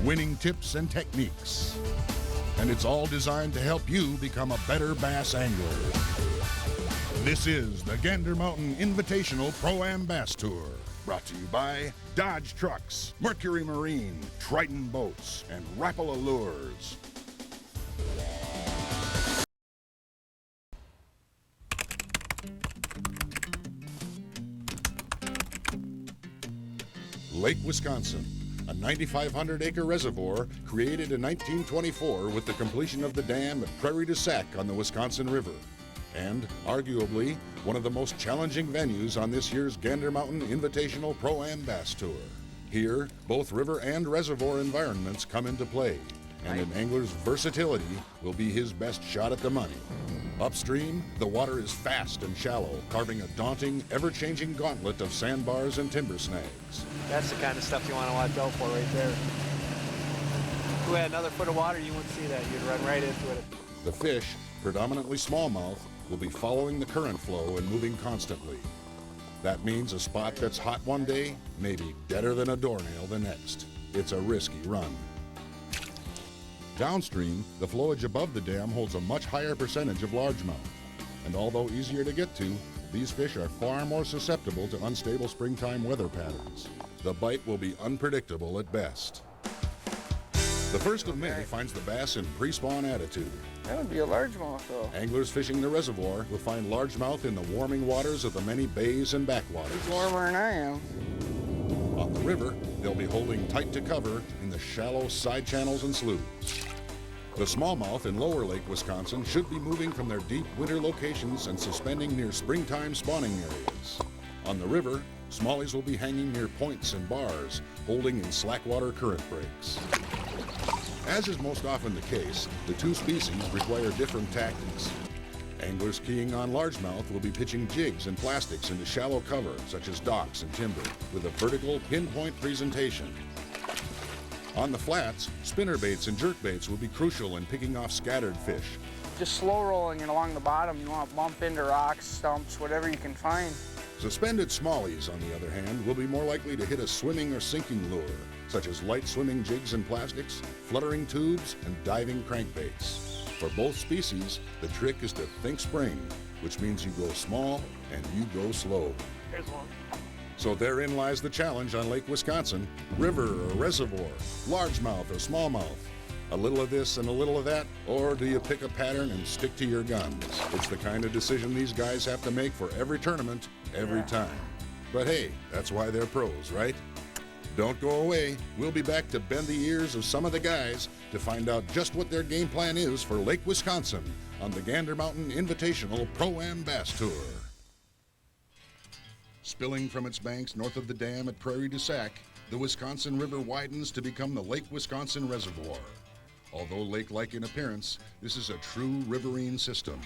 winning tips and techniques. And it's all designed to help you become a better bass angler. This is the Gander Mountain Invitational Pro-Am Bass Tour, brought to you by Dodge Trucks, Mercury Marine, Triton Boats, and Rapala Lures. Lake Wisconsin, a 9,500-acre reservoir created in 1924 with the completion of the dam at Prairie du Sac on the Wisconsin River, and arguably one of the most challenging venues on this year's Gander Mountain Invitational Pro-Am Bass Tour. Here, both river and reservoir environments come into play, and an angler's versatility will be his best shot at the money. Upstream, the water is fast and shallow, carving a daunting, ever-changing gauntlet of sandbars and timber snags. That's the kind of stuff you want to watch out for right there. If we had another foot of water, you wouldn't see that. You'd run right into it. The fish, predominantly smallmouth, will be following the current flow and moving constantly. That means a spot that's hot one day may be deader than a doornail the next. It's a risky run. Downstream, the flowage above the dam holds a much higher percentage of largemouth. And although easier to get to, these fish are far more susceptible to unstable springtime weather patterns. The bite will be unpredictable at best. The 1st of May finds the bass in pre-spawn attitude. That would be a largemouth, though. Anglers fishing the reservoir will find largemouth in the warming waters of the many bays and backwaters. It's warmer than I am. On the river, they'll be holding tight to cover in the shallow side channels and sloughs. The smallmouth in lower Lake Wisconsin should be moving from their deep winter locations and suspending near springtime spawning areas. On the river, smallies will be hanging near points and bars, holding in slackwater current breaks. As is most often the case, the two species require different tactics. Anglers keying on largemouth will be pitching jigs and plastics into shallow cover, such as docks and timber, with a vertical pinpoint presentation. On the flats, spinnerbaits and jerkbaits will be crucial in picking off scattered fish. Just slow rolling it along the bottom. You want to bump into rocks, stumps, whatever you can find. Suspended smallies, on the other hand, will be more likely to hit a swimming or sinking lure, such as light swimming jigs and plastics, fluttering tubes, and diving crankbaits. For both species, the trick is to think spring, which means you go small and you go slow. Here's one. So therein lies the challenge on Lake Wisconsin. River or reservoir, largemouth or smallmouth. A little of this and a little of that, or do you pick a pattern and stick to your guns? It's the kind of decision these guys have to make for every tournament, every time. But hey, that's why they're pros, right? Don't go away. We'll be back to bend the ears of some of the guys to find out just what their game plan is for Lake Wisconsin on the Gander Mountain Invitational Pro-Am Bass Tour. Spilling from its banks north of the dam at Prairie du Sac, the Wisconsin River widens to become the Lake Wisconsin Reservoir. Although lake-like in appearance, this is a true riverine system.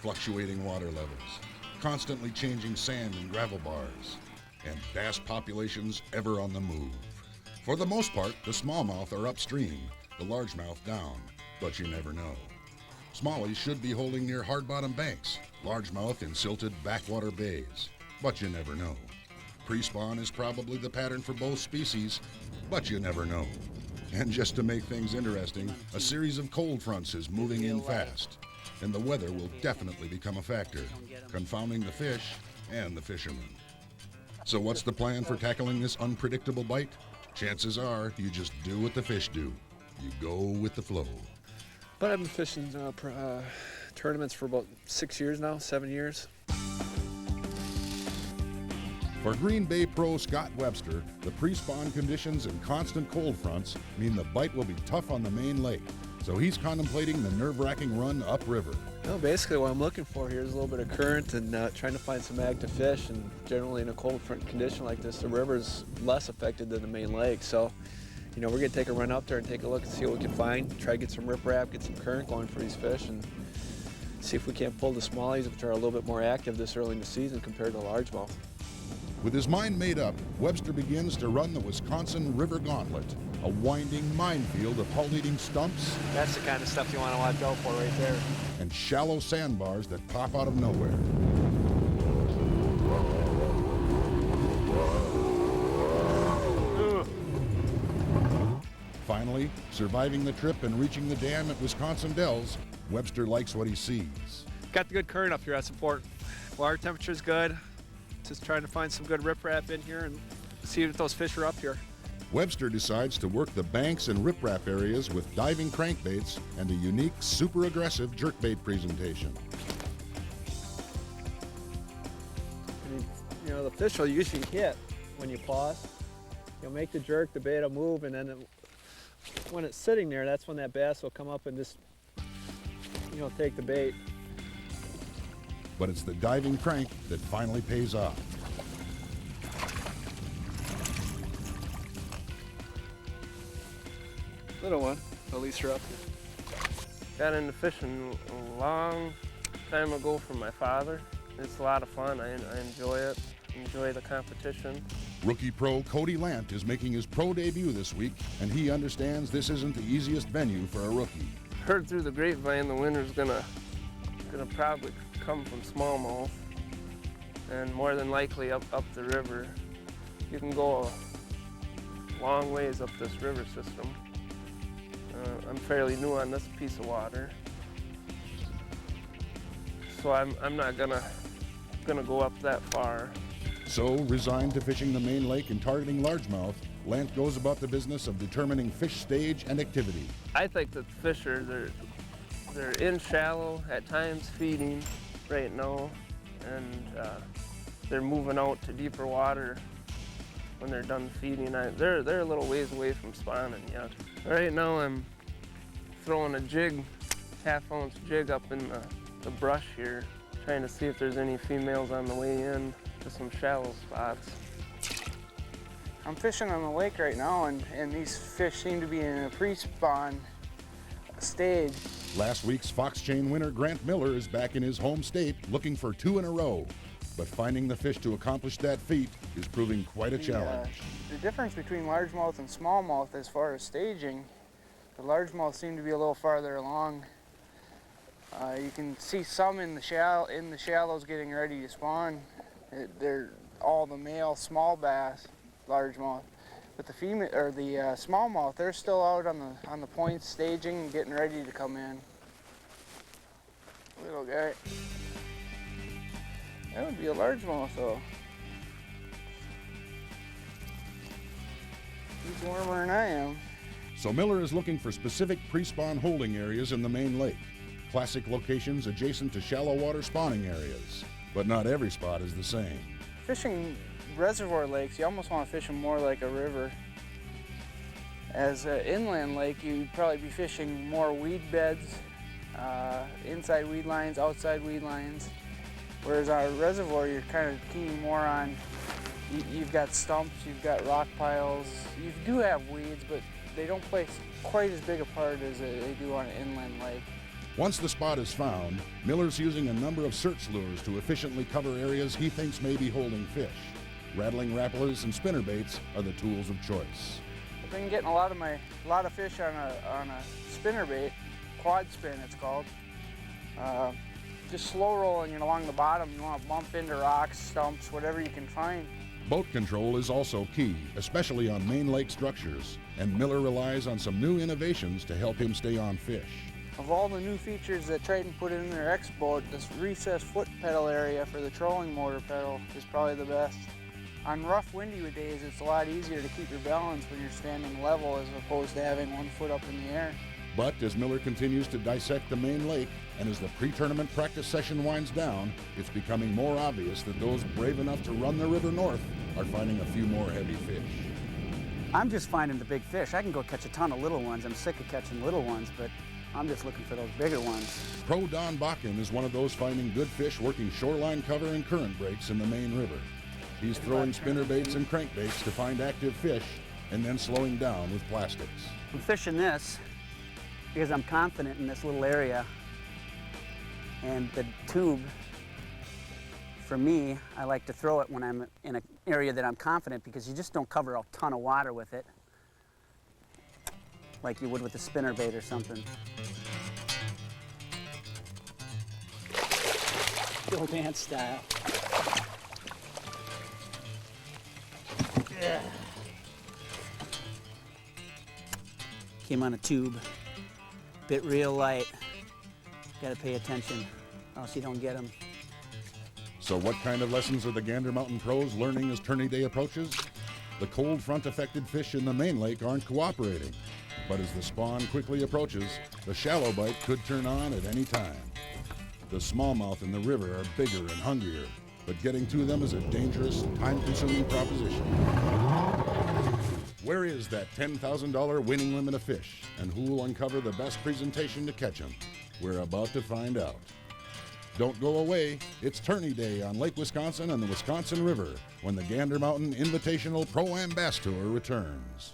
Fluctuating water levels, constantly changing sand and gravel bars, and bass populations ever on the move. For the most part, the smallmouth are upstream, the largemouth down, but you never know. Smallies should be holding near hard-bottom banks, largemouth in silted backwater bays, but you never know. Pre-spawn is probably the pattern for both species, but you never know. And just to make things interesting, a series of cold fronts is moving in fast, and the weather will definitely become a factor, confounding the fish and the fishermen. So what's the plan for tackling this unpredictable bite? Chances are you just do what the fish do. You go with the flow. But I've been fishing tournaments for about 6 years now, 7 years. For Green Bay pro Scott Webster, the pre-spawn conditions and constant cold fronts mean the bite will be tough on the main lake. So he's contemplating the nerve-wracking run upriver. No, basically what I'm looking for here is a little bit of current and trying to find some active fish. And generally in a cold front condition like this, the river's less affected than the main lake. So, you know, we're gonna take a run up there and take a look and see what we can find. Try to get some riprap, get some current going for these fish, and see if we can't pull the smallies, which are a little bit more active this early in the season compared to largemouth. With his mind made up, Webster begins to run the Wisconsin River Gauntlet, a winding minefield of hull-eating stumps. That's the kind of stuff you want to watch out for right there. And shallow sandbars that pop out of nowhere. Finally, surviving the trip and reaching the dam at Wisconsin Dells, Webster likes what he sees. Got the good current up here, that's important. Water temperature's good. Just trying to find some good riprap in here and see if those fish are up here. Webster decides to work the banks and riprap areas with diving crankbaits and a unique, super aggressive jerkbait presentation. You know, the fish will usually hit when you pause. You'll make the jerk, the bait will move, and then when it's sitting there, that's when that bass will come up and just, you know, take the bait. But it's the diving crank that finally pays off. Little one, at least you're up here. Got into fishing a long time ago from my father. It's a lot of fun. I enjoy it, enjoy the competition. Rookie pro Cody Lant is making his pro debut this week, and he understands this isn't the easiest venue for a rookie. Heard through the grapevine the winner's gonna probably come from smallmouth, and more than likely up the river. You can go a long ways up this river system. I'm fairly new on this piece of water, so I'm not gonna go up that far. So, resigned to fishing the main lake and targeting largemouth, Lant goes about the business of determining fish stage and activity. I think that the fish they're in shallow, at times feeding right now, and they're moving out to deeper water when they're done feeding. They're a little ways away from spawning yet. Right now I'm throwing a jig, half-ounce jig up in the brush here, trying to see if there's any females on the way in to some shallow spots. I'm fishing on the lake right now, and these fish seem to be in a pre-spawn stage. Last week's Fox Chain winner Grant Miller is back in his home state looking for 2 in a row. But finding the fish to accomplish that feat is proving quite a challenge. The difference between largemouth and smallmouth as far as staging, the largemouth seem to be a little farther along. You can see some in the shallows getting ready to spawn. They're all the male small bass, largemouth. But the female or the smallmouth, they're still out on the points staging and getting ready to come in. Little guy. That would be a largemouth though. He's warmer than I am. So Miller is looking for specific pre-spawn holding areas in the main lake. Classic locations adjacent to shallow water spawning areas. But not every spot is the same. Fishing reservoir lakes, you almost want to fish them more like a river. As an inland lake, you'd probably be fishing more weed beds, inside weed lines, outside weed lines. Whereas our reservoir, you're kind of keying more on, you've got stumps, you've got rock piles. You do have weeds, but they don't play quite as big a part as they do on an inland lake. Once the spot is found, Miller's using a number of search lures to efficiently cover areas he thinks may be holding fish. Rattling rapplers and spinnerbaits are the tools of choice. I've been getting a lot of fish on a spinnerbait, quad spin it's called. Just slow rolling it along the bottom. You want to bump into rocks, stumps, whatever you can find. Boat control is also key, especially on main lake structures, and Miller relies on some new innovations to help him stay on fish. Of all the new features that Triton put in their X-Boat, this recessed foot pedal area for the trolling motor pedal is probably the best. On rough, windy days, it's a lot easier to keep your balance when you're standing level as opposed to having one foot up in the air. But as Miller continues to dissect the main lake, and as the pre-tournament practice session winds down, it's becoming more obvious that those brave enough to run the river north are finding a few more heavy fish. I'm just finding the big fish. I can go catch a ton of little ones. I'm sick of catching little ones, but I'm just looking for those bigger ones. Pro Don Bakken is one of those finding good fish working shoreline cover and current breaks in the main river. He's throwing spinnerbaits and crankbaits to find active fish and then slowing down with plastics. I'm fishing this because I'm confident in this little area. And the tube, for me, I like to throw it when I'm in an area that I'm confident because you just don't cover a ton of water with it like you would with a spinnerbait or something. The old ant style. Yeah. Came on a tube, bit real light. Gotta pay attention, or else you don't get them. So what kind of lessons are the Gander Mountain pros learning as tourney day approaches? The cold front affected fish in the main lake aren't cooperating. But as the spawn quickly approaches, the shallow bite could turn on at any time. The smallmouth in the river are bigger and hungrier, but getting to them is a dangerous, time-consuming proposition. Where is that $10,000 winning limit of fish, and who will uncover the best presentation to catch them? We're about to find out. Don't go away. It's tourney day on Lake Wisconsin and the Wisconsin River when the Gander Mountain Invitational Pro-Am Bass Tour returns.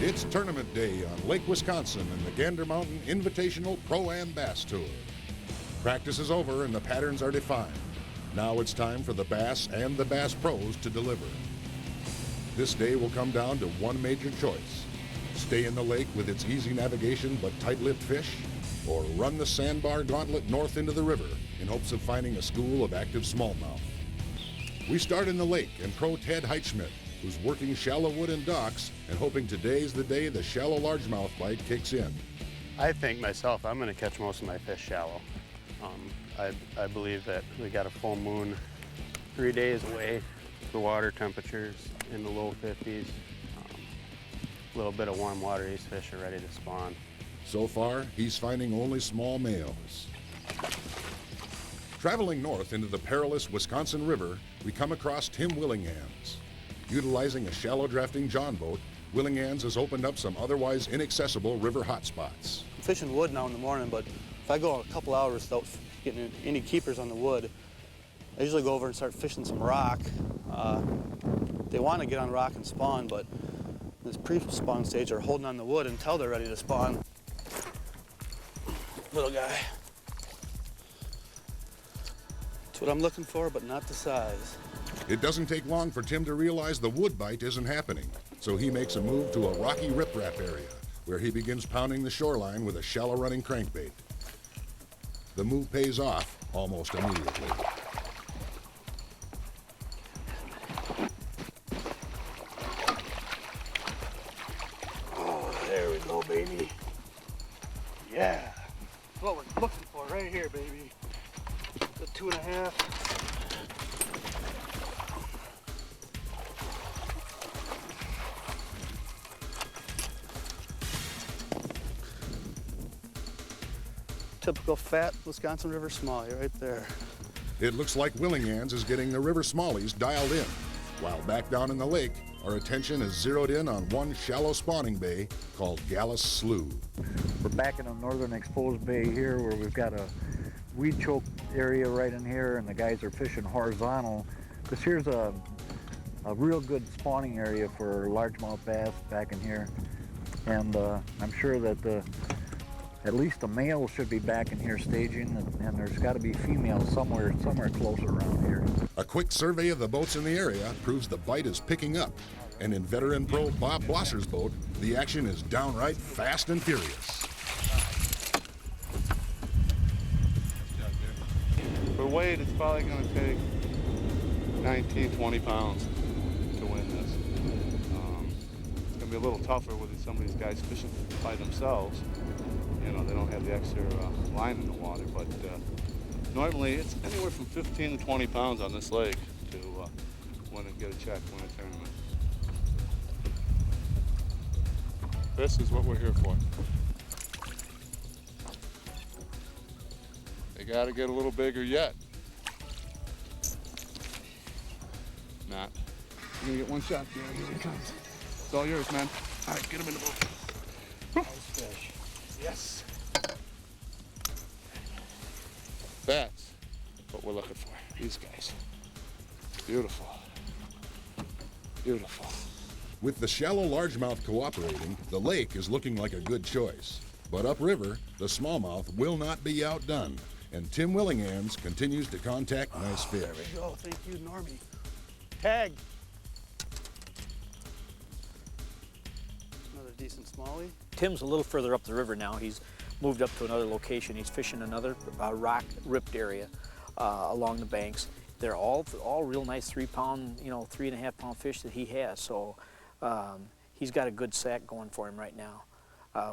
It's tournament day on Lake Wisconsin and the Gander Mountain Invitational Pro-Am Bass Tour. Practice is over and the patterns are defined. Now it's time for the bass and the bass pros to deliver. This day will come down to one major choice. Stay in the lake with its easy navigation but tight-lipped fish, or run the sandbar gauntlet north into the river in hopes of finding a school of active smallmouth. We start in the lake and pro Ted Heitschmidt, who's working shallow wood and docks and hoping today's the day the shallow largemouth bite kicks in. I think myself I'm going to catch most of my fish shallow. I believe that we got a full moon 3 days away. The water temperatures in the low 50s. A little bit of warm water, these fish are ready to spawn. So far, he's finding only small males. Traveling north into the perilous Wisconsin River, we come across Tim Willihnganz. Utilizing a shallow drafting john boat, Willihnganz has opened up some otherwise inaccessible river hotspots. I'm fishing wood now in the morning, but if I go a couple hours without getting any keepers on the wood, I usually go over and start fishing some rock. They want to get on rock and spawn, but this pre-spawn stage are holding on the wood until they're ready to spawn. Little guy. That's what I'm looking for, but not the size. It doesn't take long for Tim to realize the wood bite isn't happening, so he makes a move to a rocky riprap area, where he begins pounding the shoreline with a shallow running crankbait. The move pays off almost immediately. Oh, there we go, baby. Yeah, that's what we're looking for right here, baby. The 2.5. Typical fat Wisconsin River smallie right there. It looks like Willihnganz is getting the river smallies dialed in, while back down in the lake, our attention is zeroed in on one shallow spawning bay called Gallus Slough. We're back in a northern exposed bay here where we've got a weed choke area right in here, and the guys are fishing horizontal. This here's a real good spawning area for largemouth bass back in here, and I'm sure that at least the male should be back in here staging, and there's got to be females somewhere close around here. A quick survey of the boats in the area proves the bite is picking up, and in veteran pro Bob Blosser's boat, the action is downright fast and furious. For weight, it's probably going to take 19, 20 pounds to win this. It's going to be a little tougher with some of these guys fishing by themselves. You know, they don't have the extra line in the water, but normally it's anywhere from 15 to 20 pounds on this lake to win and get a check, win a tournament. This is what we're here for. They got to get a little bigger yet. Not. You're going to get one shot. Yeah, here he comes. It's all yours, man. All right, get him in the boat. Nice fish. Yes. That's what we're looking for. These guys. Beautiful. Beautiful. With the shallow largemouth cooperating, the lake is looking like a good choice. But upriver, the smallmouth will not be outdone, and Tim Willihnganz continues to contact nice fish. There we go. Thank you, Normie. Tag. Another decent smallie. Tim's a little further up the river now. He's moved up to another location. He's fishing another rock ripped area along the banks. They're all real nice 3-pound, 3.5 pound fish that he has. So he's got a good sack going for him right now.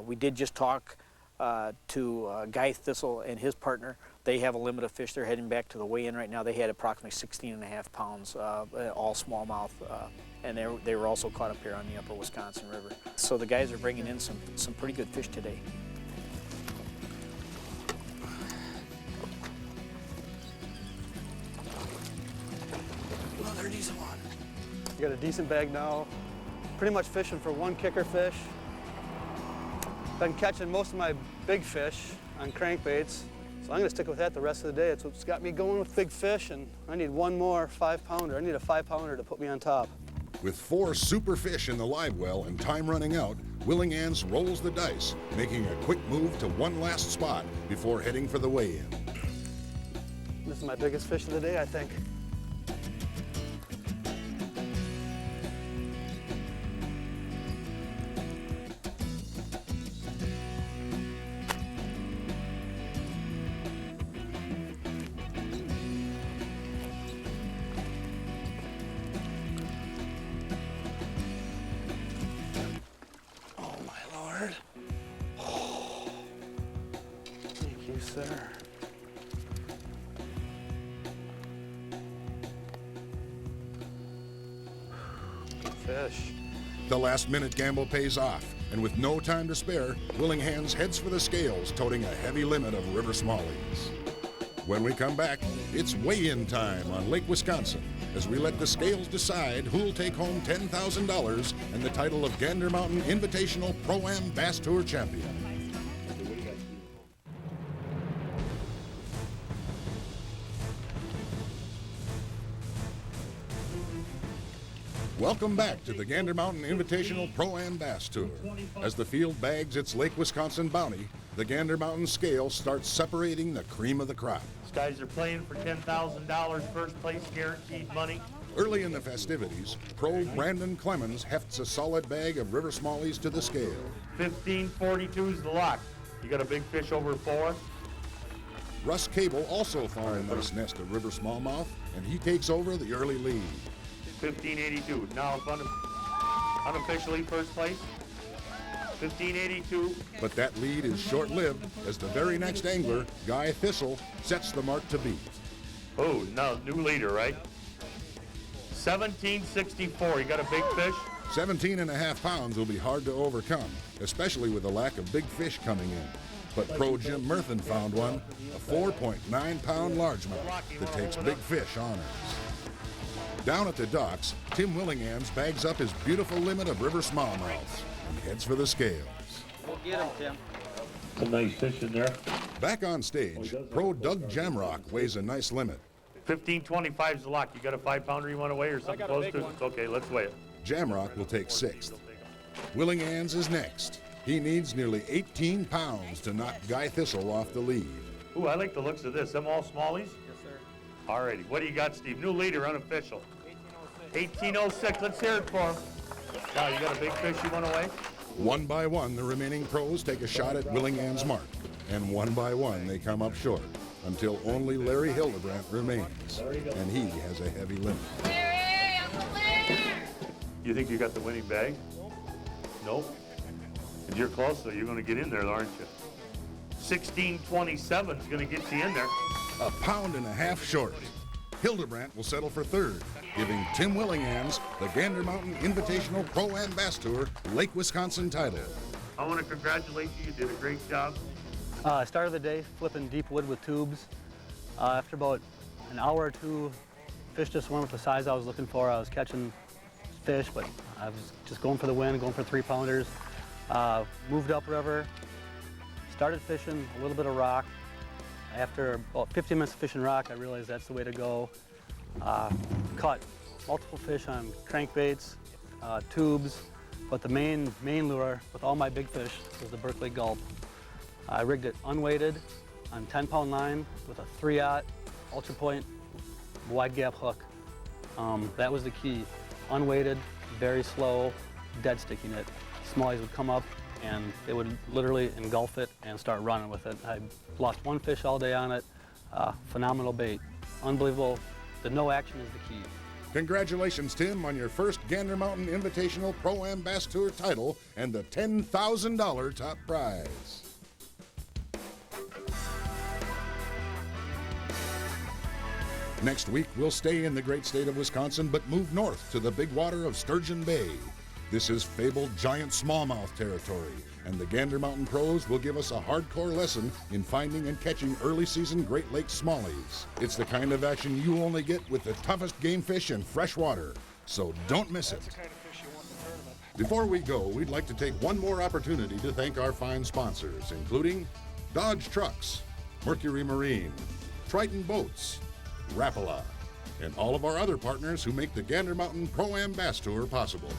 We did just talk to Guy Thistle and his partner. They have a limit of fish. They're heading back to the weigh-in right now. They had approximately 16.5 pounds, all smallmouth, and they were also caught up here on the upper Wisconsin River. So the guys are bringing in some pretty good fish today. Another decent one. I got a decent bag now. Pretty much fishing for one kicker fish. Been catching most of my big fish on crankbaits, so I'm gonna stick with that the rest of the day. It's what's got me going with big fish, and I need one more 5-pounder. I need a 5-pounder to put me on top. With 4 super fish in the live well and time running out, Willihnganz rolls the dice, making a quick move to one last spot before heading for the weigh-in. This is my biggest fish of the day, I think. Sir. Good fish. The last-minute gamble pays off, and with no time to spare, Willihnganz heads for the scales, toting a heavy limit of river smallies. When we come back, it's weigh-in time on Lake Wisconsin, as we let the scales decide who'll take home $10,000 and the title of Gander Mountain Invitational Pro-Am Bass Tour Champion. Welcome back to the Gander Mountain Invitational Pro-Am Bass Tour. As the field bags its Lake Wisconsin bounty, the Gander Mountain scale starts separating the cream of the crop. These guys are playing for $10,000 first place guaranteed money. Early in the festivities, pro Brandon Clemens hefts a solid bag of river smallies to the scale. 1542 is the lock. You got a big fish over 4? Russ Cable also found a nice nest of river smallmouth, and he takes over the early lead. 1582. Now unofficially first place. 1582. But that lead is short-lived as the very next angler, Guy Thistle, sets the mark to beat. Oh, now new leader, right? 1764. You got a big fish? 17.5 pounds will be hard to overcome, especially with the lack of big fish coming in. But pro Jim Murthen found one, a 4.9-pound largemouth that takes big fish honors. Down at the docks, Tim Willihnganz bags up his beautiful limit of river smallmouths and heads for the scales. We'll get him, Tim. Some nice fish in there. Back on stage, pro Doug Jamrock weighs a nice limit. 1525 is the lock. You got a 5-pounder you want to weigh or something close to? Okay, let's weigh it. Jamrock will take 6th. Willihnganz is next. He needs nearly 18 pounds to knock Guy Thistle off the lead. Ooh, I like the looks of this. Them all smallies? Yes, sir. All righty. What do you got, Steve? New leader, unofficial. 1806. Let's hear it for him. Now, you got a big fish you want to weigh? One by one, the remaining pros take a shot at Willihnganz's mark. And one by one, they come up short, until only Larry Hildebrandt remains. And he has a heavy limit. Larry, I'm the winner! You think you got the winning bag? Nope. If you're close, though, you're going to get in there, aren't you? 1627 is going to get you in there. A pound and a half short. Hildebrandt will settle for 3rd, giving Tim Willihnganz the Gander Mountain Invitational Pro-Am Bass Tour Lake Wisconsin title. I want to congratulate you. You did a great job. I started the day flipping deep wood with tubes. After about an hour or two, fish just weren't the size I was looking for. I was catching fish, but I was just going for the win, going for 3-pounders. Moved upriver, started fishing a little bit of rock. After about 15 minutes of fishing rock, I realized that's the way to go. Caught multiple fish on crankbaits, tubes, but the main lure with all my big fish was the Berkeley Gulp. I rigged it unweighted on 10-pound line with a 3/0 Ultra Point wide gap hook. That was the key. Unweighted, very slow, dead sticking it. Smallies would come up and they would literally engulf it and start running with it. I lost one fish all day on it. Phenomenal bait. Unbelievable. The no action is the key. Congratulations, Tim, on your first Gander Mountain Invitational Pro-Am Bass Tour title and the $10,000 top prize. Next week, we'll stay in the great state of Wisconsin, but move north to the big water of Sturgeon Bay. This is fabled giant smallmouth territory, and the Gander Mountain pros will give us a hardcore lesson in finding and catching early season Great Lakes smallies. It's the kind of action you only get with the toughest game fish in fresh water, so don't miss it. Before we go, we'd like to take one more opportunity to thank our fine sponsors, including Dodge Trucks, Mercury Marine, Triton Boats, Rapala, and all of our other partners who make the Gander Mountain Pro-Am Bass Tour possible.